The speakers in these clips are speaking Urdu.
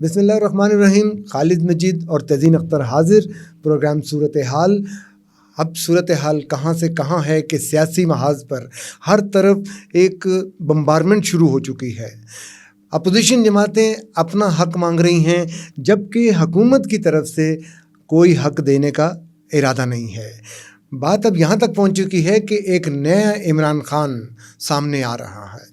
بسم اللہ الرحمن الرحیم. خالد مجید اور تزین اختر حاضر. پروگرام صورتحال. اب صورتحال کہاں سے کہاں ہے کہ سیاسی محاذ پر ہر طرف ایک بمبارمنٹ شروع ہو چکی ہے. اپوزیشن جماعتیں اپنا حق مانگ رہی ہیں جبکہ حکومت کی طرف سے کوئی حق دینے کا ارادہ نہیں ہے. بات اب یہاں تک پہنچ چکی ہے کہ ایک نیا عمران خان سامنے آ رہا ہے.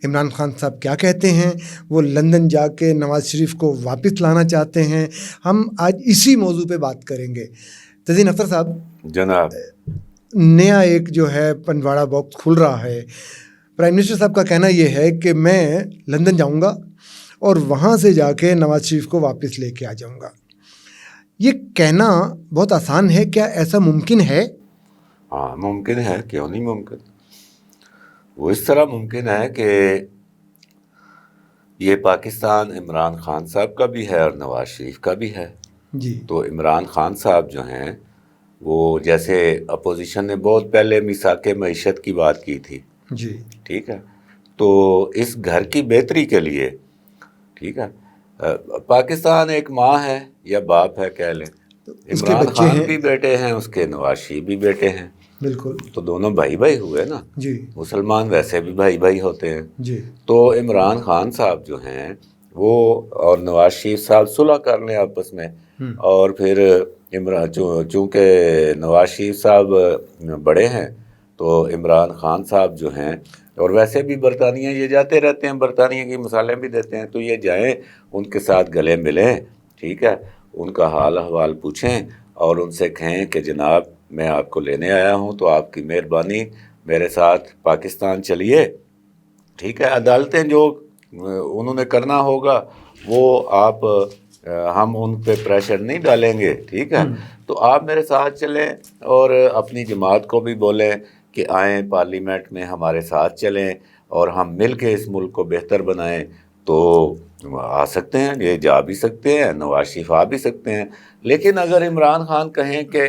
عمران خان صاحب کیا کہتے ہیں؟ وہ لندن جا کے نواز شریف کو واپس لانا چاہتے ہیں. ہم آج اسی موضوع پہ بات کریں گے. تزین اختر صاحب جناب، نیا ایک جو ہے پنواڑا باکس کھل رہا ہے. پرائم منسٹر صاحب کا کہنا یہ ہے کہ میں لندن جاؤں گا اور وہاں سے جا کے نواز شریف کو واپس لے کے آ جاؤں گا. یہ کہنا بہت آسان ہے، کیا ایسا ممکن ہے؟ ہاں ممکن ہے، کیوں نہیں ممکن. وہ اس طرح ممکن ہے کہ یہ پاکستان عمران خان صاحب کا بھی ہے اور نواز شریف کا بھی ہے. جی. تو عمران خان صاحب جو ہیں وہ جیسے اپوزیشن نے بہت پہلے میثاق معیشت کی بات کی تھی. جی ٹھیک ہے. تو اس گھر کی بہتری کے لیے، ٹھیک ہے، پاکستان ایک ماں ہے یا باپ ہے کہہ لیں. اس کے عمران بچے خان ہیں. بھی بیٹے ہیں، اس کے نواز شریف بھی بیٹے ہیں. بالکل. تو دونوں بھائی بھائی ہوئے نا. جی. مسلمان ویسے بھی بھائی بھائی ہوتے ہیں. جی. تو عمران خان صاحب جو ہیں وہ اور نواز شریف صاحب صلح کر لیں آپس میں. اور پھر چونکہ نواز شریف صاحب بڑے ہیں تو عمران خان صاحب جو ہیں، اور ویسے بھی برطانیہ یہ جاتے رہتے ہیں، برطانیہ کی مثالیں بھی دیتے ہیں، تو یہ جائیں ان کے ساتھ گلے ملیں. ٹھیک ہے. ان کا حال احوال پوچھیں اور ان سے کہیں کہ جناب میں آپ کو لینے آیا ہوں تو آپ کی مہربانی میرے ساتھ پاکستان چلیے. ٹھیک ہے. عدالتیں جو انہوں نے کرنا ہوگا وہ آپ ہم ان پہ پریشر نہیں ڈالیں گے. ٹھیک ہے. تو آپ میرے ساتھ چلیں اور اپنی جماعت کو بھی بولیں کہ آئیں پارلیمنٹ میں ہمارے ساتھ چلیں اور ہم مل کے اس ملک کو بہتر بنائیں. تو آ سکتے ہیں، یہ جا بھی سکتے ہیں، نواز شریف آ بھی سکتے ہیں. لیکن اگر عمران خان کہیں کہ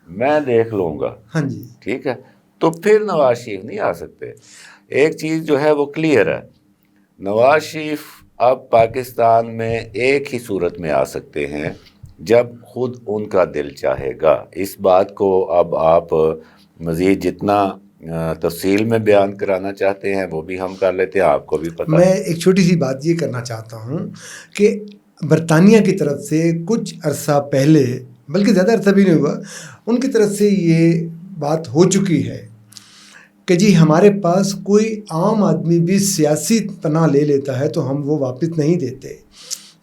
میں دیکھ لوں گا، ہاں جی، ٹھیک ہے، تو پھر نواز شریف نہیں آ سکتے. ایک چیز جو ہے وہ کلیئر ہے، نواز شریف اب پاکستان میں ایک ہی صورت میں آ سکتے ہیں جب خود ان کا دل چاہے گا. اس بات کو اب آپ مزید جتنا تفصیل میں بیان کرانا چاہتے ہیں وہ بھی ہم کر لیتے ہیں، آپ کو بھی پتہ ہے. میں ایک چھوٹی سی بات یہ کرنا چاہتا ہوں کہ برطانیہ کی طرف سے کچھ عرصہ پہلے، بلکہ زیادہ عرصہ بھی نہیں ہوا، ان کی طرف سے یہ بات ہو چکی ہے کہ جی ہمارے پاس کوئی عام آدمی بھی سیاسی پناہ لے لیتا ہے تو ہم وہ واپس نہیں دیتے.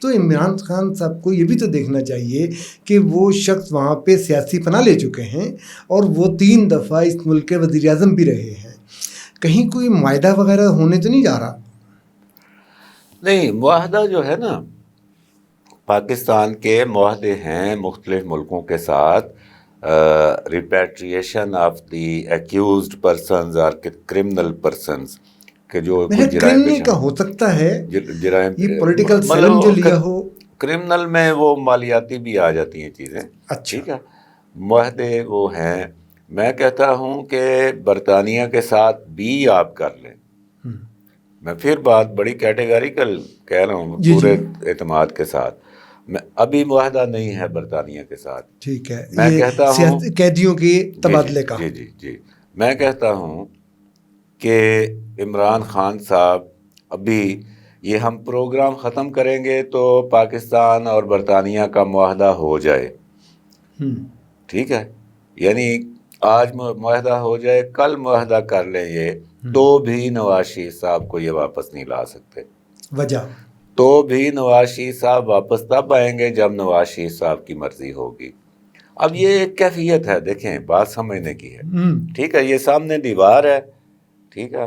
تو عمران خان صاحب کو یہ بھی تو دیکھنا چاہیے کہ وہ شخص وہاں پہ سیاسی پناہ لے چکے ہیں اور وہ 3 دفعہ اس ملک کے وزیر اعظم بھی رہے ہیں. کہیں کوئی معاہدہ وغیرہ ہونے تو نہیں جا رہا؟ نہیں، معاہدہ جو ہے نا، پاکستان کے معاہدے ہیں مختلف ملکوں کے ساتھ. Repatriation of the accused persons اور کرمنل پرسنز کہ جو کرمنل کا ہو سکتا ہے، جرائم، یہ پولیٹیکل سیلن جو لیا ہو. کرمنل میں وہ مالیاتی بھی آ جاتی ہیں چیزیں. ٹھیک ہے. معاہدے وہ ہیں. میں کہتا ہوں کہ برطانیہ کے ساتھ بھی آپ کر لیں. میں پھر بات بڑی کیٹیگریکل کہہ رہا ہوں پورے اعتماد کے ساتھ. میں ابھی معاہدہ نہیں ہے برطانیہ کے ساتھ. ٹھیک ہے. میں کہتا ہوں قیدیوں کے تبادلے کا. جی میں کہتا ہوں کہ عمران خان صاحب ابھی یہ ہم پروگرام ختم کریں گے تو پاکستان اور برطانیہ کا معاہدہ ہو جائے. ٹھیک ہے. یعنی آج معاہدہ ہو جائے، کل معاہدہ کر لیں یہ، تو بھی نواز شریف صاحب کو یہ واپس نہیں لا سکتے. وجہ تو بھی نواز شریف صاحب واپس تب آئیں گے جب نواز شریف صاحب کی مرضی ہوگی. اب یہ ایک کیفیت ہے، دیکھیں بات سمجھنے کی ہے. ٹھیک ہے. یہ سامنے دیوار ہے. ٹھیک ہے.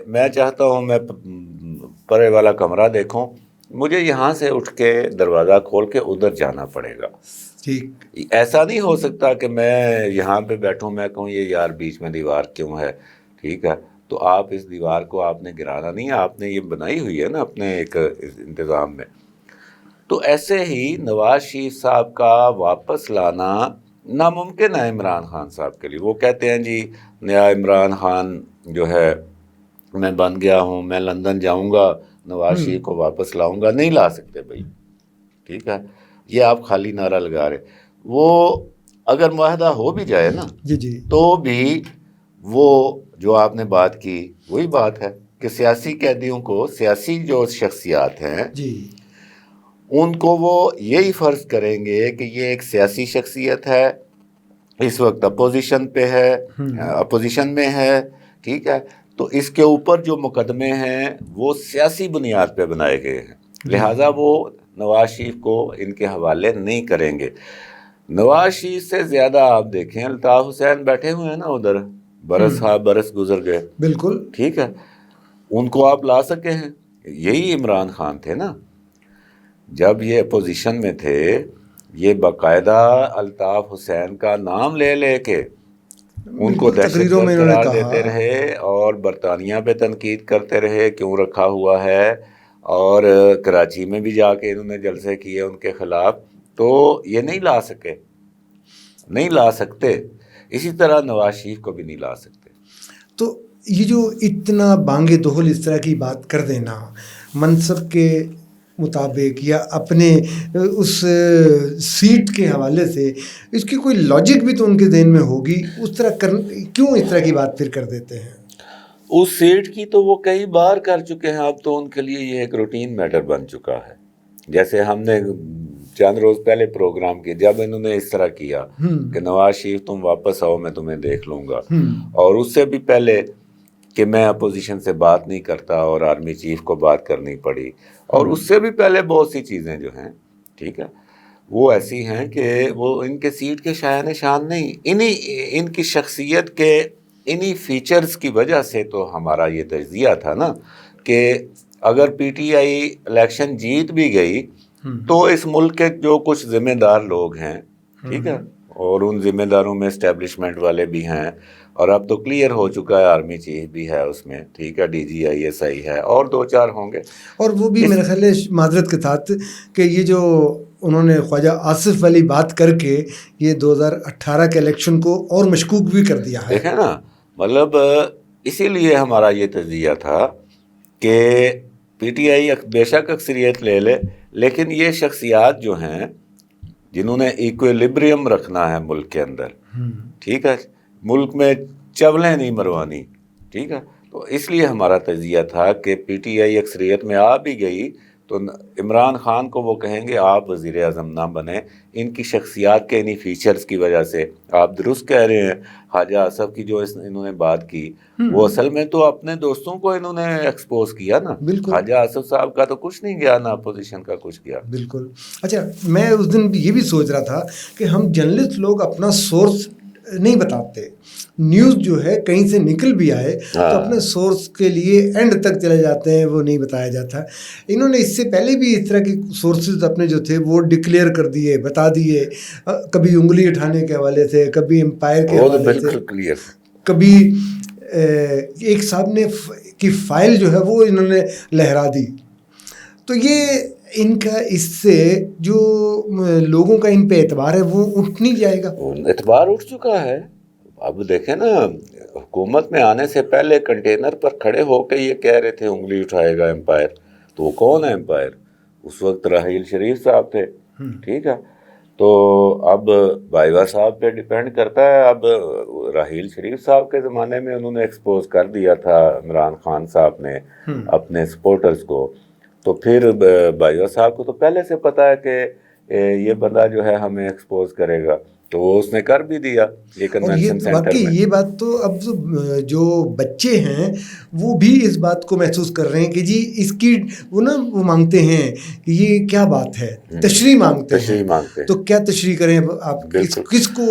میں چاہتا ہوں میں پرے والا کمرہ دیکھوں، مجھے یہاں سے اٹھ کے دروازہ کھول کے ادھر جانا پڑے گا. ٹھیک. ایسا نہیں ہو سکتا کہ میں یہاں پہ بیٹھوں، میں کہوں یہ یار بیچ میں دیوار کیوں ہے. ٹھیک ہے. تو آپ اس دیوار کو آپ نے گرانا نہیں ہے، آپ نے یہ بنائی ہوئی ہے نا اپنے ایک انتظام میں. تو ایسے ہی نواز شریف صاحب کا واپس لانا ناممکن ہے عمران خان صاحب کے لیے. وہ کہتے ہیں جی نیا عمران خان جو ہے میں بن گیا ہوں، میں لندن جاؤں گا، نواز شریف کو واپس لاؤں گا، نہیں لا سکتے بھائی، ٹھیک ہے، یہ آپ خالی نعرہ لگا رہے. وہ اگر معاہدہ ہو بھی جائے نا جی تو بھی وہ جو آپ نے بات کی وہی بات ہے کہ سیاسی قیدیوں کو، سیاسی جو شخصیات ہیں جی ان کو وہ یہی فرض کریں گے کہ یہ ایک سیاسی شخصیت ہے، اس وقت اپوزیشن پہ ہے، اپوزیشن میں ہے، ٹھیک ہے، تو اس کے اوپر جو مقدمے ہیں وہ سیاسی بنیاد پہ بنائے گئے ہیں، لہٰذا وہ نواز شریف کو ان کے حوالے نہیں کریں گے. نواز شریف سے زیادہ آپ دیکھیں الطاف حسین بیٹھے ہوئے ہیں نا ادھر، برس گزر گئے، بالکل ٹھیک ہے، ان کو آپ لا سکے ہیں. یہی عمران خان تھے نا جب یہ اپوزیشن میں تھے، یہ باقاعدہ الطاف حسین کا نام لے لے کے ان کو دہشت تقریروں میں گرد انہوں نے قرار کہا، دیتے رہے اور برطانیہ پہ تنقید کرتے رہے کیوں رکھا ہوا ہے، اور کراچی میں بھی جا کے انہوں نے جلسے کیے ان کے خلاف. تو یہ نہیں لا سکے، نہیں لا سکتے، اسی طرح نواز شریف کو بھی نہیں لا سکتے. تو یہ جو اتنا بانگ دہل اس طرح کی بات کر دینا منصب کے مطابق یا اپنے اس سیٹ کے حوالے سے، اس کی کوئی لاجک بھی تو ان کے ذہن میں ہوگی، اس طرح کیوں اس طرح کی بات پھر کر دیتے ہیں؟ اس سیٹ کی تو وہ کئی بار کر چکے ہیں، اب تو ان کے لیے یہ ایک روٹین میٹر بن چکا ہے. جیسے ہم نے چند روز پہلے پروگرام کیا جب انہوں نے اس طرح کیا کہ نواز شریف تم واپس آؤ میں تمہیں دیکھ لوں گا، اور اس سے بھی پہلے کہ میں اپوزیشن سے بات نہیں کرتا اور آرمی چیف کو بات کرنی پڑی، اور اس سے بھی پہلے بہت سی چیزیں جو ہیں، ٹھیک ہے، وہ ایسی ہیں کہ وہ ان کے سیٹ کے شایان شان نہیں، ان کی شخصیت کے انہی فیچرز کی وجہ سے تو ہمارا یہ تجزیہ تھا نا کہ اگر پی ٹی آئی الیکشن جیت بھی گئی تو اس ملک کے جو کچھ ذمہ دار لوگ ہیں، ٹھیک ہے، اور ان ذمہ داروں میں اسٹیبلشمنٹ والے بھی ہیں، اور اب تو کلیئر ہو چکا ہے آرمی چیف بھی ہے اس میں، ٹھیک ہے، D G I S I ہے، اور 2-4 ہوں گے. اور وہ بھی میرے خیال ہے معذرت کے ساتھ کہ یہ جو انہوں نے خواجہ آصف والی بات کر کے یہ 2018 کے الیکشن کو اور مشکوک بھی کر دیا ہے. دیکھیں نا، مطلب اسی لیے ہمارا یہ تجزیہ تھا کہ پی ٹی آئی بے شک اکثریت لے لے، لیکن یہ شخصیات جو ہیں جنہوں نے ایکویلبریم رکھنا ہے ملک کے اندر، ٹھیک ہے، ملک میں چولیں نہیں مروانی، ٹھیک ہے، تو اس لیے ہمارا تجزیہ تھا کہ پی ٹی آئی اکثریت میں آ بھی گئی تو عمران خان کو وہ کہیں گے آپ وزیر اعظم نہ بنیں، ان کی شخصیات کے انہی فیچرز کی وجہ سے. آپ درست کہہ رہے ہیں، خواجہ آصف کی جو انہوں نے بات کی وہ اصل میں تو اپنے دوستوں کو انہوں نے ایکسپوز کیا نا. خواجہ آصف صاحب کا تو کچھ نہیں گیا، نہ اپوزیشن کا کچھ گیا. بالکل. اچھا، میں اس دن یہ بھی سوچ رہا تھا کہ ہم جرنلسٹ لوگ اپنا سورس نہیں بتاتے، نیوز جو ہے کہیں سے نکل بھی آئے تو اپنے سورس کے لیے اینڈ تک چلے جاتے ہیں، وہ نہیں بتایا جاتا. انہوں نے اس سے پہلے بھی اس طرح کے سورسز اپنے جو تھے وہ ڈکلیئر کر دیے، بتا دیے، کبھی انگلی اٹھانے کے حوالے سے، کبھی امپائر کے حوالے سے، کبھی ایک صاحب نے کی فائل جو ہے وہ انہوں نے لہرا دی. تو یہ ان کا اس سے جو لوگوں کا ان پہ اعتبار ہے وہ اٹھ نہیں جائے گا؟ اعتبار اٹھ چکا ہے. اب دیکھیں نا، حکومت میں آنے سے پہلے کنٹینر پر کھڑے ہو کے یہ کہہ رہے تھے انگلی اٹھائے گا امپائر. تو وہ کون ہے امپائر؟ اس وقت راحیل شریف صاحب تھے، ٹھیک ہے. تو اب بائیوا صاحب پہ ڈیپینڈ کرتا ہے. اب راحیل شریف صاحب کے زمانے میں انہوں نے ایکسپوز کر دیا تھا عمران خان صاحب نے اپنے سپورٹرز کو، تو پھر بائیوا صاحب کو تو پہلے سے پتا ہے کہ یہ بندہ جو ہے ہمیں ایکسپوز کرے گا، تو وہ اس نے کر بھی دیا یہ کنونشن سینٹر میں. یہ بات تو اب جو بچے ہیں وہ بھی اس بات کو محسوس کر رہے ہیں کہ جی اس کی وہ مانگتے ہیں کہ یہ کیا بات ہے، تشریح مانگتے ہیں. تو کیا تشریح کریں آپ، کس کو؟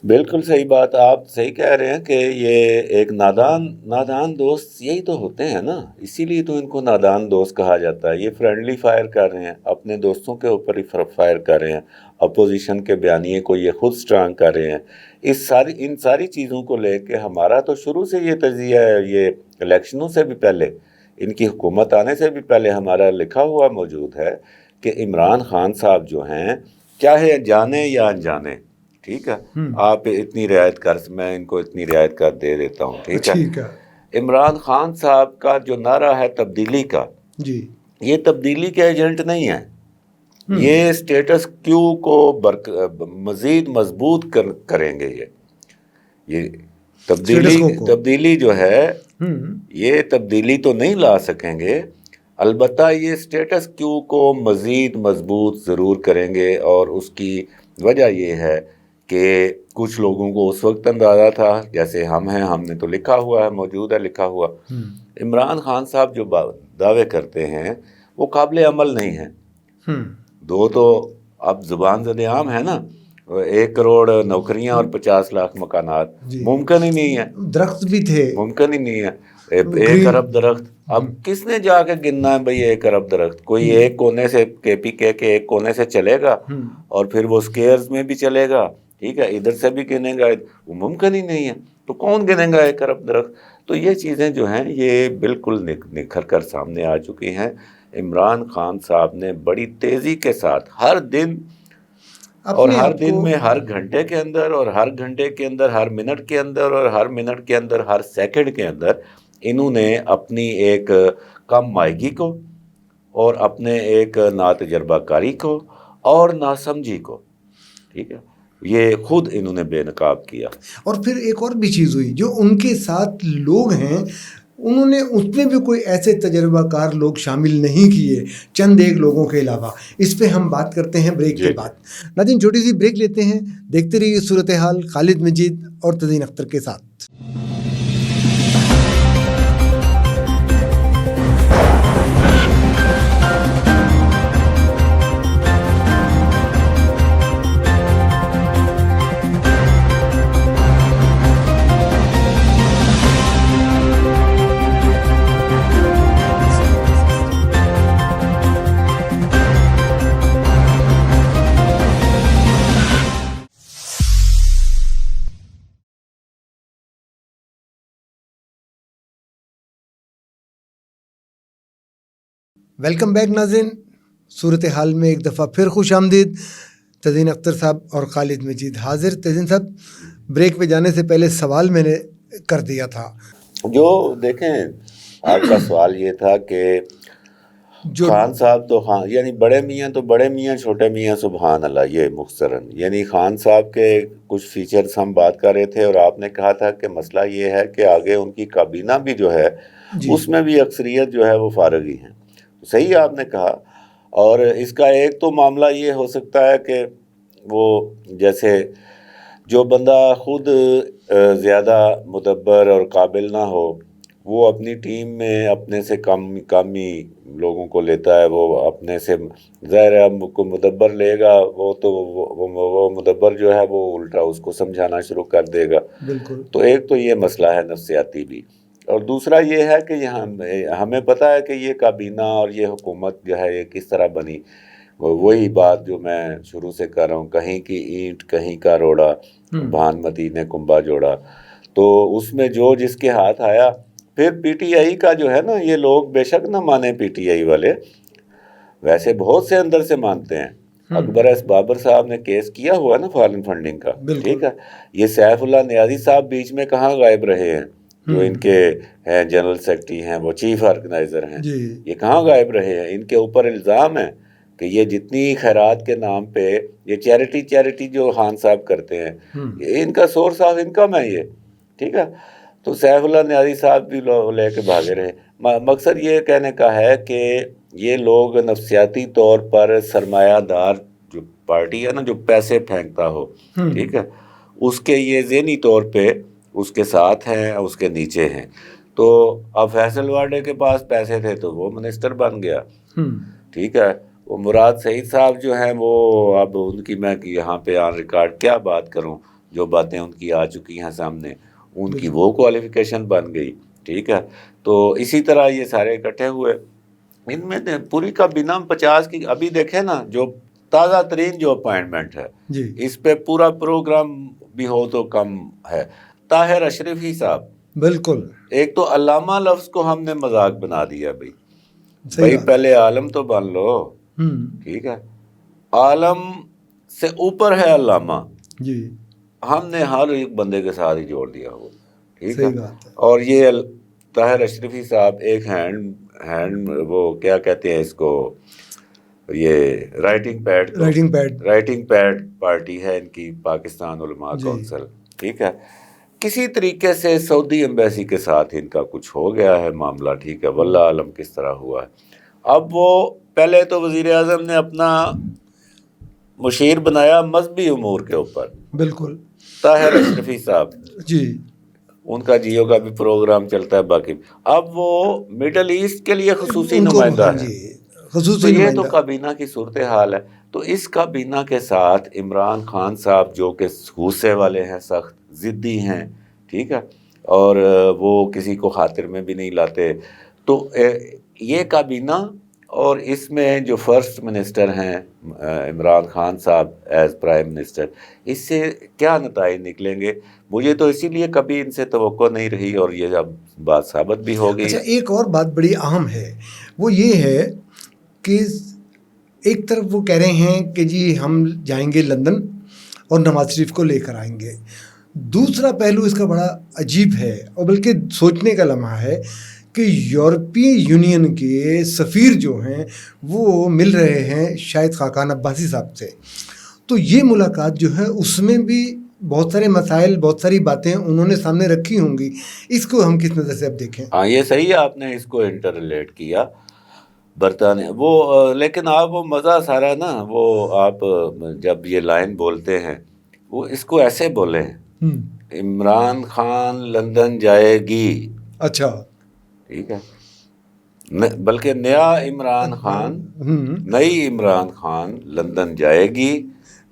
بالکل صحیح بات، آپ صحیح کہہ رہے ہیں کہ یہ ایک نادان دوست یہی تو ہوتے ہیں نا، اسی لیے تو ان کو نادان دوست کہا جاتا ہے. یہ فرینڈلی فائر کر رہے ہیں، اپنے دوستوں کے اوپر ہی فائر کر رہے ہیں، اپوزیشن کے بیانیے کو یہ خود سٹرانگ کر رہے ہیں. ان ساری چیزوں کو لے کے ہمارا تو شروع سے یہ تجزیہ ہے. یہ الیکشنوں سے بھی پہلے، ان کی حکومت آنے سے بھی پہلے ہمارا لکھا ہوا موجود ہے کہ عمران خان صاحب جو ہیں، چاہے جانے یا انجانے، ٹھیک ہے، آپ اتنی رعایت کر، میں ان کو اتنی رعایت کر دے دیتا ہوں، ٹھیک ہے. عمران خان صاحب کا جو نعرہ ہے تبدیلی کا، جی یہ تبدیلی کے ایجنٹ نہیں ہیں، یہ اسٹیٹس کیو کو مزید مضبوط کریں گے۔ یہ تبدیلی جو ہے یہ تبدیلی تو نہیں لا سکیں گے، البتہ یہ اسٹیٹس کیو کو مزید مضبوط ضرور کریں گے۔ اور اس کی وجہ یہ ہے کہ کچھ لوگوں کو اس وقت اندازہ تھا، جیسے ہم ہیں، ہم نے تو لکھا ہوا ہے، موجود ہے لکھا ہوا، عمران خان صاحب جو دعوے کرتے ہیں وہ قابل عمل نہیں ہیں۔ دو تو اب زبان زد عام ہے نا، 1 کروڑ نوکریاں اور 50 لاکھ مکانات، ممکن ہی نہیں ہے۔ درخت بھی تھے، ممکن ہی نہیں ہے۔ 1 ارب درخت، اب کس نے جا کے گننا ہے بھئی 1 ارب درخت؟ کوئی ایک کونے سے KPK کے ایک کونے سے چلے گا اور پھر وہ سکیئرز میں بھی چلے گا، ٹھیک ہے، ادھر سے بھی گنے گا، وہ ممکن ہی نہیں ہے۔ تو کون گنے گا 1 ارب درخت؟ تو یہ چیزیں جو ہیں یہ بالکل نکھر کر سامنے آ چکی ہیں۔ عمران خان صاحب نے بڑی تیزی کے ساتھ ہر دن اور ہر دن میں ہر گھنٹے کے اندر اور ہر گھنٹے کے اندر ہر منٹ کے اندر اور ہر منٹ کے اندر ہر سیکنڈ کے اندر انہوں نے اپنی ایک کم مائگی کو اور اپنے ایک ناتجربہ کاری کو اور ناسمجھی کو، ٹھیک ہے، یہ خود انہوں نے بے نقاب کیا۔ اور پھر ایک اور بھی چیز ہوئی، جو ان کے ساتھ لوگ ہیں انہوں نے اس میں بھی کوئی ایسے تجربہ کار لوگ شامل نہیں کیے چند ایک لوگوں کے علاوہ۔ اس پہ ہم بات کرتے ہیں بریک کے بعد۔ ناظرین چھوٹی سی بریک لیتے ہیں، دیکھتے رہیے صورتحال خالد مجید اور تزین اختر کے ساتھ۔ ویلکم بیک ناظرین، صورتحال میں ایک دفعہ پھر خوش آمدید۔ تزین اختر صاحب اور خالد مجید حاضر۔ تزین صاحب، بریک پہ جانے سے پہلے سوال میں نے کر دیا تھا، جو دیکھیں آپ کا سوال یہ تھا کہ خان صاحب تو خان، یعنی بڑے میاں تو بڑے میاں، چھوٹے میاں سبحان اللہ، یہ مختصراً یعنی خان صاحب کے کچھ فیچرز ہم بات کر رہے تھے، اور آپ نے کہا تھا کہ مسئلہ یہ ہے کہ آگے ان کی کابینہ بھی جو ہے اس میں بھی اکثریت جو ہے وہ فارغ ہی ہیں۔ صحیح آپ نے کہا۔ اور اس کا ایک تو معاملہ یہ ہو سکتا ہے کہ وہ جیسے جو بندہ خود زیادہ مدبر اور قابل نہ ہو، وہ اپنی ٹیم میں اپنے سے کمی لوگوں کو لیتا ہے، وہ اپنے سے ظاہر ہے کو مدبر لے گا، وہ تو وہ مدبر جو ہے وہ الٹا اس کو سمجھانا شروع کر دے گا۔ بالکل۔ تو ایک تو یہ مسئلہ ہے نفسیاتی بھی، اور دوسرا یہ ہے کہ یہاں ہمیں پتہ ہے کہ یہ کابینہ اور یہ حکومت جو ہے یہ کس طرح بنی۔ وہی بات جو میں شروع سے کر رہا ہوں، کہیں کی اینٹ کہیں کا روڑا، بھانمتی نے کنبا جوڑا۔ تو اس میں جو جس کے ہاتھ آیا، پھر PTI کا جو ہے نا، یہ لوگ بے شک نہ مانے PTI والے، ویسے بہت سے اندر سے مانتے ہیں۔ اکبر ایس بابر صاحب نے کیس کیا ہوا نا فارن فنڈنگ کا، ٹھیک ہے، یہ سیف اللہ نیازی صاحب بیچ میں کہاں غائب رہے ہیں، جو ان کے ہیں جنرل سیکرٹری ہیں، وہ چیف آرگنائزر ہیں، یہ کہاں غائب رہے ہیں؟ ان کے اوپر الزام ہے کہ یہ جتنی خیرات کے نام پہ یہ چیریٹی جو خان صاحب کرتے ہیں، یہ ان کا سورس آف انکم ہے یہ، ٹھیک ہے۔ تو سیف اللہ نیازی صاحب بھی لے کے بھاگے رہے۔ مقصد یہ کہنے کا ہے کہ یہ لوگ نفسیاتی طور پر سرمایہ دار جو پارٹی ہے نا، جو پیسے پھینکتا ہو، ٹھیک ہے، اس کے یہ ذہنی طور پہ اس کے ساتھ ہیں، اس کے نیچے ہیں۔ تو اب فیصل واڈے کے پاس پیسے تھے تو وہ منسٹر بن گیا، ٹھیک ہے۔ وہ مراد سعید صاحب جو ہیں، وہ اب ان کی میں یہاں پہ آن ریکارڈ کیا بات کروں، جو باتیں ان کی آ چکی ہیں سامنے، ان کی وہ کوالیفیکیشن بن گئی، ٹھیک ہے۔ تو اسی طرح یہ سارے اکٹھے ہوئے، ان میں پوری کابینہ 50 کی ابھی دیکھیں نا، جو تازہ ترین جو اپائنٹمنٹ ہے اس پہ پورا پروگرام بھی ہو تو کم ہے۔ طاہر اشرفی صاحب، بالکل، ایک تو علامہ لفظ کو ہم نے مذاق بنا دیا، بھائی پہلے عالم تو بن لو، ٹھیک ہے، عالم سے اوپر ہے علامہ، جی، ہم نے ہر ایک بندے کے ساتھ ہی جوڑ دیا ہو، ٹھیک ہے۔ اور یہ طاہر اشرفی صاحب ایک ہینڈ ہینڈ وہ کیا کہتے ہیں اس کو، یہ رائٹنگ پیڈ پارٹی ہے ان کی، پاکستان علماء کونسل، ٹھیک ہے. کسی طریقے سے سعودی ایمبیسی کے ساتھ ان کا کچھ ہو گیا ہے معاملہ، ٹھیک ہے، واللہ عالم کس طرح ہوا ہے. اب وہ پہلے تو وزیر اعظم نے اپنا مشیر بنایا مذہبی امور کے اوپر، بالکل، طاہر اشرفی صاحب، جی، ان کا جیو کا بھی پروگرام چلتا ہے باقی. اب وہ مڈل ایسٹ کے لیے خصوصی ان کو، نمائندہ ہاں ہے. جی، تو خصوصی یہ تو نمائندہ. کابینہ کی صورتحال ہے. تو اس کابینہ کے ساتھ عمران خان صاحب جو کہ غصے والے ہیں، سخت ضدی ہیں، ٹھیک ہے، اور وہ کسی کو خاطر میں بھی نہیں لاتے. تو یہ کابینہ اور اس میں جو فرسٹ منسٹر ہیں عمران خان صاحب ایز پرائم منسٹر، اس سے کیا نتائج نکلیں گے؟ مجھے تو اسی لیے کبھی ان سے توقع نہیں رہی، اور یہ اب بات ثابت بھی ہو گئی. اچھا، ایک اور بات بڑی اہم ہے، وہ یہ ہے کہ ایک طرف وہ کہہ رہے ہیں کہ جی ہم جائیں گے لندن اور نواز شریف کو لے کر آئیں گے. دوسرا پہلو اس کا بڑا عجیب ہے، اور بلکہ سوچنے کا لمحہ ہے کہ یورپی یونین کے سفیر جو ہیں وہ مل رہے ہیں شاہد خاقان عباسی صاحب سے. تو یہ ملاقات جو ہے اس میں بھی بہت سارے مسائل، بہت ساری باتیں انہوں نے سامنے رکھی ہوں گی. اس کو ہم کس نظر سے اب دیکھیں؟ ہاں، یہ صحیح ہے، آپ نے اس کو انٹر ریلیٹ کیا برطانیہ وہ. لیکن آپ وہ مزہ سارا نا، وہ آپ جب یہ لائن بولتے ہیں وہ اس کو ایسے بولیں، عمران خان لندن جائے گی. اچھا، ٹھیک ہے، بلکہ نیا عمران خان، نئی عمران خان لندن جائے گی،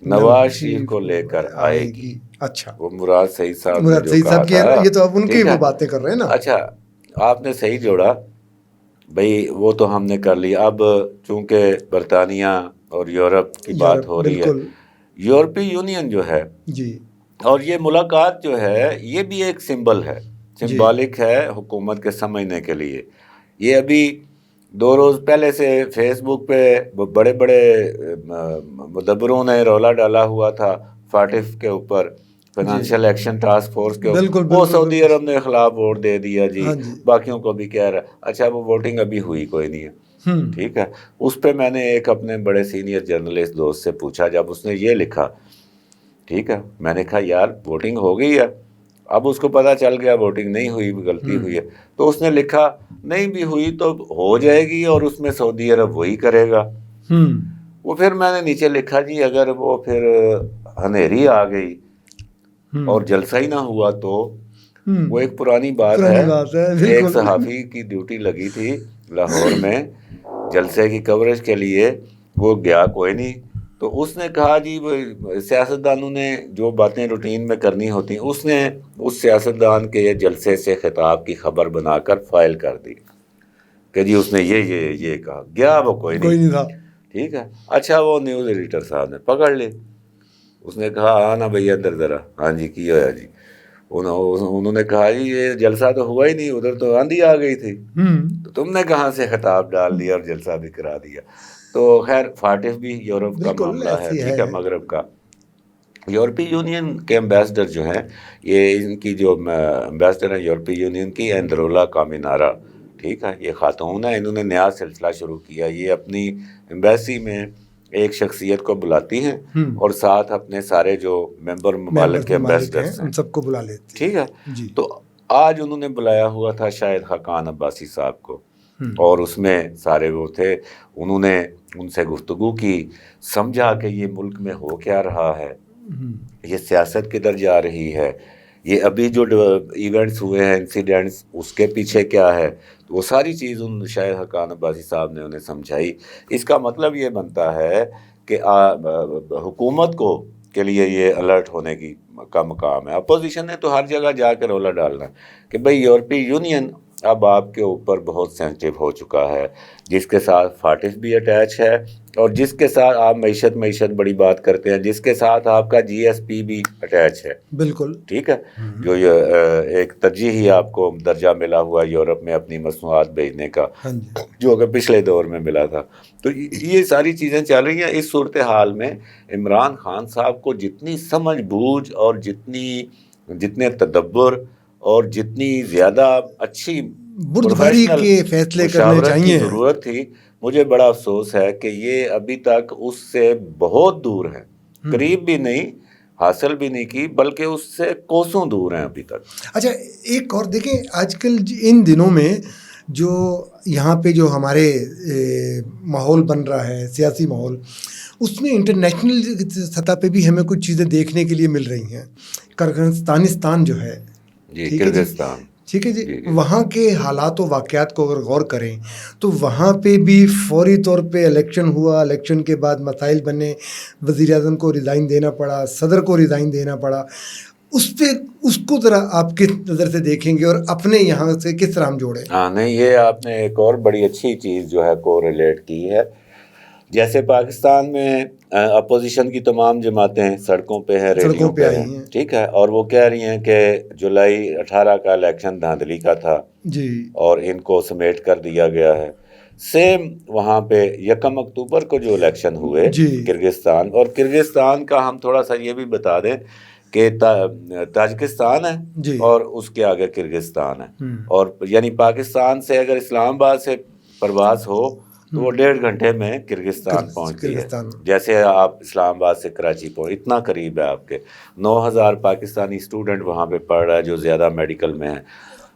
نواز شریف کو لے کر آئے گی. اچھا، وہ مراد سعید صاحب نے مراد جو سعید کہا صاحب کی، تھا، یہ تو اب ان کی ٹھیک ہے. وہ باتیں کر رہے ہیں نا. اچھا، آپ نے صحیح جوڑا بھئی، وہ تو ہم نے کر لی. اب چونکہ برطانیہ اور یورپ کی بات ہو رہی ہے، یورپی یونین جو ہے جی، اور یہ ملاقات جو ہے یہ بھی ایک سمبل ہے، سمبولک ہے حکومت کے سمجھنے کے لیے. یہ ابھی 2 روز پہلے سے فیس بک پہ بڑے بڑے مدبروں نے رولا ڈالا ہوا تھا فاٹف کے اوپر، فائنانشیل ایکشن ٹاسک فورس کے اوپر. وہ سعودی عرب نے خلاف ووٹ دے دیا جی، باقیوں کو بھی کہہ رہا. اچھا، وہ ووٹنگ ابھی ہوئی کوئی نہیں ہے، ٹھیک ہے. اس پہ میں نے ایک اپنے بڑے سینئر جرنلسٹ دوست سے پوچھا، جب اس نے یہ لکھا، ٹھیک ہے، میں نے کہا یار ووٹنگ ہو گئی ہے. اب اس کو پتہ چل گیا ووٹنگ نہیں ہوئی، غلطی ہوئی ہے. تو اس نے لکھا نہیں بھی ہوئی تو ہو جائے گی، اور اس میں سعودی عرب وہی کرے گا. وہ پھر میں نے نیچے لکھا جی اگر وہ پھر اندھیری آ گئی اور جلسہ ہی نہ ہوا تو وہ ایک پرانی بات ہے. ایک صحافی کی ڈیوٹی لگی تھی لاہور میں جلسے کی کوریج کے لیے، وہ گیا کوئی نہیں. تو اس نے کہا جی سیاستدانوں نے جو باتیں روٹین میں کرنی ہوتی ہیں، اس نے اس سیاستدان کے جلسے سے خطاب کی خبر بنا کر فائل کر دی کہ جی اس نے یہ کہا. گیا وہ کوئی نہیں تھا، ٹھیک ہے. اچھا، وہ نیوز ایڈیٹر صاحب نے پکڑ لی. اس نے کہا ہاں نا بھیا اندر ذرا. ہاں جی، کی ہوا جی؟ انہوں نے کہا جی یہ جلسہ تو ہوا ہی نہیں، ادھر تو آندھی آ گئی تھی، تو تم نے کہاں سے خطاب ڈال دیا اور جلسہ بھی کرا دیا. تو خیر فاٹف بھی یورپ کا معاملہ ہے، ٹھیک ہے، مغرب کا. یورپی یونین کے امبیسڈر جو ہیں، یہ ان کی جو امبیسڈر ہیں یورپی یونین کی، اندرولا کامینارا، ٹھیک ہے، یہ خاتون ہے. انہوں نے نیا سلسلہ شروع کیا. یہ اپنی ایمبیسی میں ایک شخصیت کو بلاتی ہیں اور ساتھ اپنے سارے جو ممبر ممالک کے امبیسڈرز ہیں سب کو بلا لیتے ہیں، ٹھیک ہے. تو آج انہوں نے بلایا ہوا تھا شاہد خاقان عباسی صاحب کو، اور اس میں سارے وہ تھے. انہوں نے ان سے گفتگو کی، سمجھا کہ یہ ملک میں ہو کیا رہا ہے، یہ سیاست کدھر جا رہی ہے، یہ ابھی جو ایونٹس ہوئے ہیں، انسیڈنٹس، اس کے پیچھے کیا ہے. تو وہ ساری چیز ان شاہد خاقان عباسی صاحب نے انہیں سمجھائی. اس کا مطلب یہ بنتا ہے کہ حکومت کے لیے یہ الرٹ ہونے کا مقام ہے. اپوزیشن نے تو ہر جگہ جا کے رولا ڈالنا ہے کہ بھئی یورپی یونین اب آپ کے اوپر بہت سینسٹیو ہو چکا ہے، جس کے ساتھ فاٹف بھی اٹیچ ہے، اور جس کے ساتھ آپ معیشت بڑی بات کرتے ہیں، جس کے ساتھ آپ کا جی ایس پی بھی اٹیچ ہے. بالکل ٹھیک ہے، جو یہ ایک ترجیحی آپ کو درجہ ملا ہوا یورپ میں اپنی مصنوعات بھیجنے کا، جو کہ پچھلے دور میں ملا تھا. تو یہ ساری چیزیں چل رہی ہیں. اس صورتحال میں عمران خان صاحب کو جتنی سمجھ بوجھ اور جتنے تدبر اور جتنی زیادہ اچھی بردباری کے فیصلے کرنے مشاورت کی چاہیے. ضرورت تھی. مجھے بڑا افسوس ہے کہ یہ ابھی تک اس سے بہت دور ہے, قریب بھی نہیں, حاصل بھی نہیں کی, بلکہ اس سے کوسوں دور ہیں ابھی تک. اچھا ایک اور دیکھیں, آج کل ان دنوں میں جو یہاں پہ جو ہمارے ماحول بن رہا ہے, سیاسی ماحول, اس میں انٹرنیشنل سطح پہ بھی ہمیں کچھ چیزیں دیکھنے کے لیے مل رہی ہیں. کرغزستان جو ہے, جی کرغزستان, ٹھیک ہے جی, وہاں کے حالات و واقعات کو اگر غور کریں تو وہاں پہ بھی فوری طور پہ الیکشن ہوا, الیکشن کے بعد مسائل بنے, وزیر اعظم کو ریزائن دینا پڑا, صدر کو ریزائن دینا پڑا. اس کو ذرا آپ کس نظر سے دیکھیں گے اور اپنے یہاں سے کس طرح ہم جوڑیں؟ ہاں نہیں, یہ آپ نے ایک اور بڑی اچھی چیز جو ہے کو ریلیٹ کی ہے. جیسے پاکستان میں اپوزیشن کی تمام جماعتیں سڑکوں پہ ہیں, ریلیوں پہ ہیں, ٹھیک ہے, اور وہ کہہ رہی ہیں کہ جولائی 18 کا الیکشن دھاندلی کا تھا جی, اور ان کو سمیٹ کر دیا گیا ہے. سیم وہاں پہ 1 اکتوبر کو جو الیکشن ہوئے کرغزستان, اور کرغزستان کا ہم تھوڑا سا یہ بھی بتا دیں کہ تاجکستان ہے اور اس کے آگے کرغزستان ہے, اور یعنی پاکستان سے اگر اسلام آباد سے پرواز ہو تو وہ 1.5 گھنٹے میں کرغزستان پہنچتی ہے. جیسے آپ اسلام آباد سے کراچی پہنچ, اتنا قریب ہے آپ کے. 9,000 پاکستانی اسٹوڈنٹ وہاں پہ پڑھ رہا ہے جو زیادہ میڈیکل میں ہیں.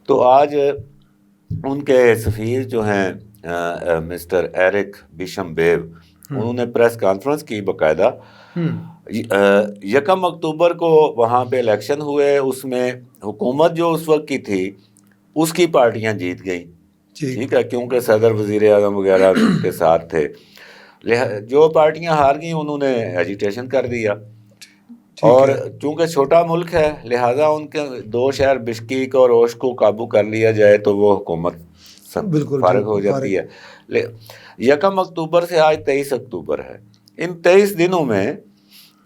تو آج ان کے سفیر جو ہیں مسٹر ایرک بیشم بیو, انہوں نے پریس کانفرنس کی باقاعدہ. 1 اکتوبر کو وہاں پہ الیکشن ہوئے, اس میں حکومت جو اس وقت کی تھی اس کی پارٹیاں جیت گئیں, ٹھیک ہے, کیونکہ صدر, وزیر اعظم وغیرہ کے ساتھ تھے. جو پارٹیاں ہار گئیں انہوں نے ایجیٹیشن کر دیا, اور چونکہ چھوٹا ملک ہے لہٰذا ان کے 2 شہر بشکیک اور اوش کو قابو کر لیا جائے تو وہ حکومت فارغ ہو جاتی ہے. 1 اکتوبر سے آج 23 اکتوبر ہے. ان 23 دنوں میں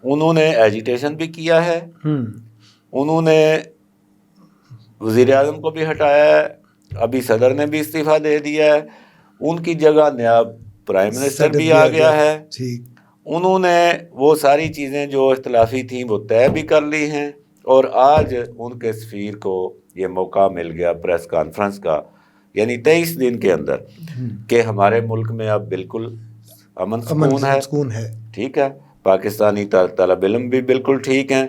انہوں نے ایجیٹیشن بھی کیا ہے, انہوں نے وزیر اعظم کو بھی ہٹایا ہے, ابھی صدر نے بھی استعفیٰ دے دیا ہے, ان کی جگہ نیا پرائم منسٹر بھی آ گیا ہے. انہوں نے وہ ساری چیزیں جو اختلافی تھیں وہ طے بھی کر لی ہیں, اور آج ان کے سفیر کو یہ موقع مل گیا پریس کانفرنس کا, یعنی 23 دن کے اندر, کہ ہمارے ملک میں اب بالکل امن سکون ہے, ٹھیک ہے, پاکستانی طالب علم بھی بالکل ٹھیک ہیں,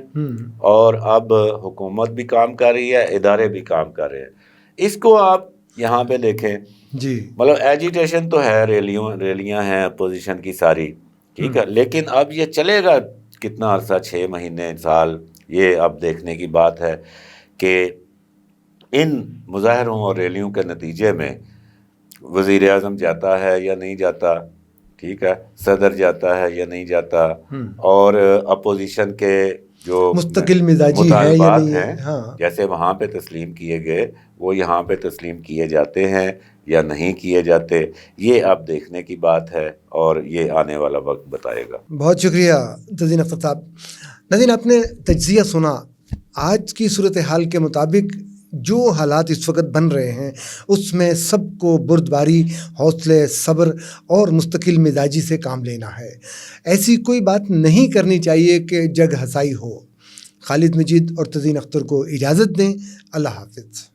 اور اب حکومت بھی کام کر رہی ہے, ادارے بھی کام کر رہے ہیں. اس کو آپ یہاں پہ دیکھیں جی, مطلب ایجیٹیشن تو ہے, ریلیاں ہیں اپوزیشن کی ساری, ٹھیک ہے, لیکن اب یہ چلے گا کتنا عرصہ, 6 مہینے, سال, یہ اب دیکھنے کی بات ہے کہ ان مظاہروں اور ریلیوں کے نتیجے میں وزیر اعظم جاتا ہے یا نہیں جاتا, ٹھیک ہے, صدر جاتا ہے یا نہیں جاتا, اور اپوزیشن کے جو مستقل مزاجی مطالبات ہیں جیسے وہاں پہ تسلیم کیے گئے وہ یہاں پہ تسلیم کیے جاتے ہیں یا نہیں کیے جاتے, یہ اب دیکھنے کی بات ہے, اور یہ آنے والا وقت بتائے گا. بہت شکریہ تزین اختر صاحب. ناظرین, آپ نے تجزیہ سنا. آج کی صورتحال کے مطابق جو حالات اس وقت بن رہے ہیں اس میں سب کو بردباری, حوصلے, صبر اور مستقل مزاجی سے کام لینا ہے. ایسی کوئی بات نہیں کرنی چاہیے کہ جگ ہنسائی ہو. خالد مجید اور تزین اختر کو اجازت دیں. اللہ حافظ.